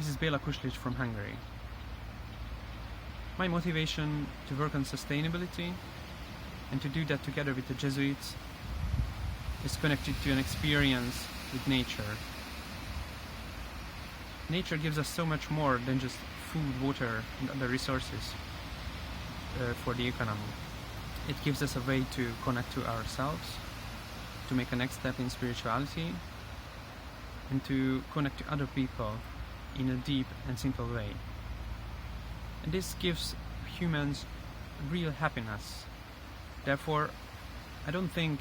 This is Bela from Hungary. My motivation to work on sustainability and to do that together with the Jesuits is connected to an experience with nature. Nature gives us so much more than just food, water and other resources for the economy. It gives us a way to connect to ourselves, to make a next step in spirituality, and to connect to other people in a deep and simple way. And this gives humans real happiness. Therefore, I don't think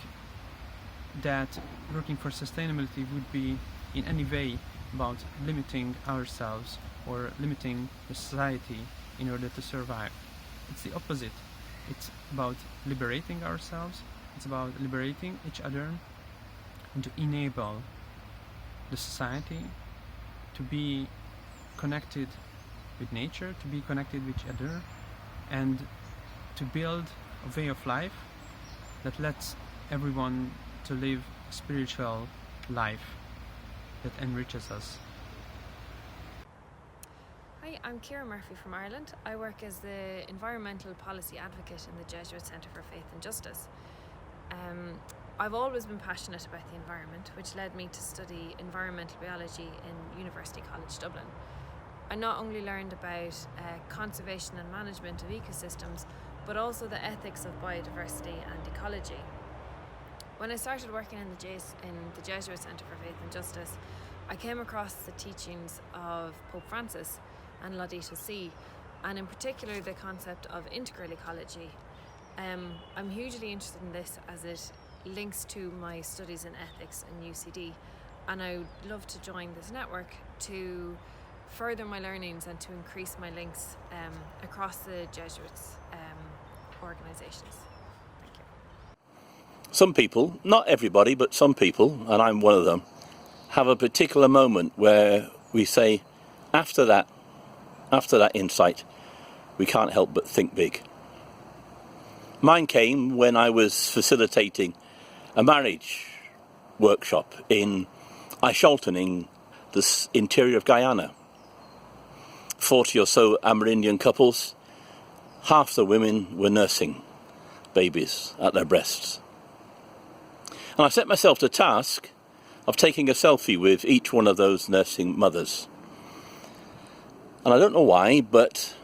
that working for sustainability would be in any way about limiting ourselves or limiting the society in order to survive. It's the opposite. It's about liberating ourselves, it's about liberating each other, and to enable the society to be connected with nature, to be connected with each other, and to build a way of life that lets everyone to live a spiritual life that enriches us. Hi, I'm Ciara from Ireland. I work as the Environmental Policy Advocate in the Jesuit Centre for Faith and Justice. I've always been passionate about the environment, which led me to study environmental biology in University College Dublin. I not only learned about conservation and management of ecosystems, but also the ethics of biodiversity and ecology. When I started working in the Jesuit Centre for Faith and Justice, I came across the teachings of Pope Francis and Laudato Si, and in particular the concept of integral ecology. I'm hugely interested in this as it links to my studies in ethics in UCD, and I would love to join this network to further my learnings and to increase my links across the Jesuits organisations. Thank you. Some people, not everybody, but some people, and I'm one of them, have a particular moment where we say, after that insight, we can't help but think big. Mine came when I was facilitating a marriage workshop in Aisholton in the interior of Guyana. 40 or so Amerindian couples, half the women were nursing babies at their breasts. And I set myself the task of taking a selfie with each one of those nursing mothers. And I don't know why, but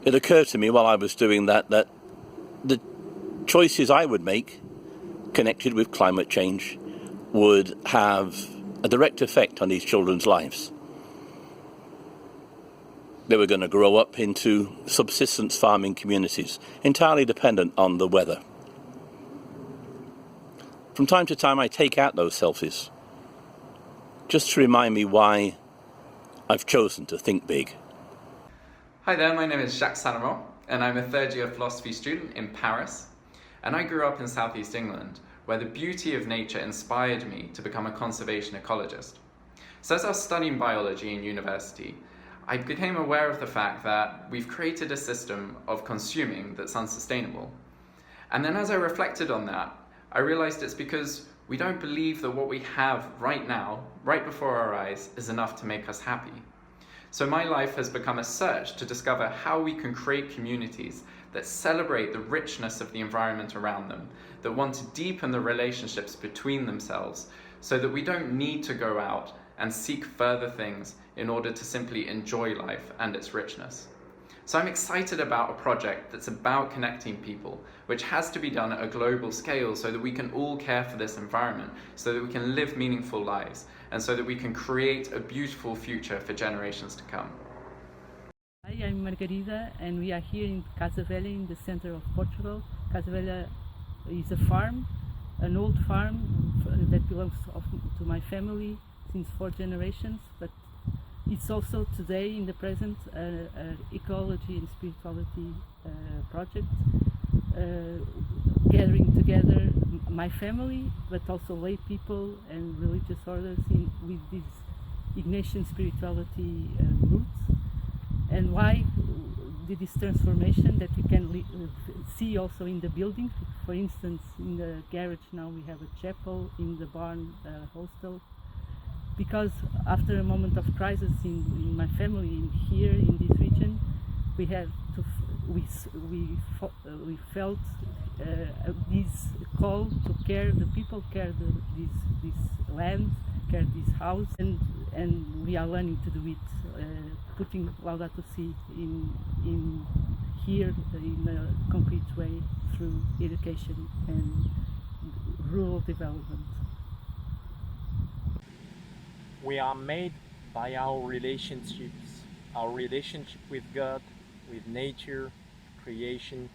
it occurred to me while I was doing that the choices I would make connected with climate change would have a direct effect on these children's lives. They were going to grow up into subsistence farming communities, entirely dependent on the weather. From time to time I take out those selfies, just to remind me why I've chosen to think big. Hi there, my name is Jacques, and I'm a third-year philosophy student in Paris. And I grew up in southeast England, where the beauty of nature inspired me to become a conservation ecologist. So as I was studying biology in university, I became aware of the fact that we've created a system of consuming that's unsustainable. And then as I reflected on that, I realized it's because we don't believe that what we have right now, right before our eyes, is enough to make us happy. So my life has become a search to discover how we can create communities that celebrate the richness of the environment around them, that want to deepen the relationships between themselves, so that we don't need to go out and seek further things in order to simply enjoy life and its richness. So I'm excited about a project that's about connecting people, which has to be done at a global scale so that we can all care for this environment, so that we can live meaningful lives, and so that we can create a beautiful future for generations to come. Hi, I'm Margarida, and we are here in Casa Velha in the center of Portugal. Casa Velha is a farm, an old farm that belongs to my family since 4 generations, but it's also today in the present an ecology and spirituality project, gathering together my family, but also lay people and religious orders with this Ignatian spirituality roots. And why did this transformation that we can see also in the building? For instance, in the garage now we have a chapel, in the barn hostel. because after a moment of crisis in my family here in this region, we have to we felt this call to care the people, care this land, care this house, and we are learning to do it, putting Laudato Si in here in a concrete way through education and rural development. We are made by our relationships, our relationship with God, with nature, creation,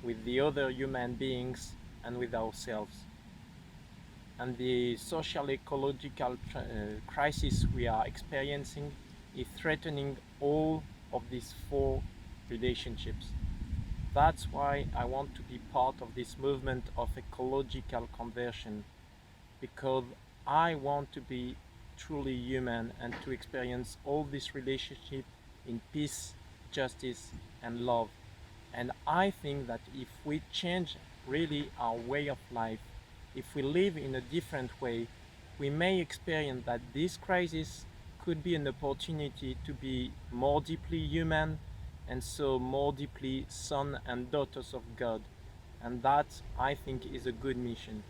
with the other human beings, and with ourselves. And the social ecological crisis we are experiencing is threatening all of these four relationships. That's why I want to be part of this movement of ecological conversion, because I want to be truly human and to experience all this relationship in peace, justice, and love. And I think that if we change really our way of life, if we live in a different way, we may experience that this crisis could be an opportunity to be more deeply human and so more deeply sons and daughters of God. And that, I think, is a good mission.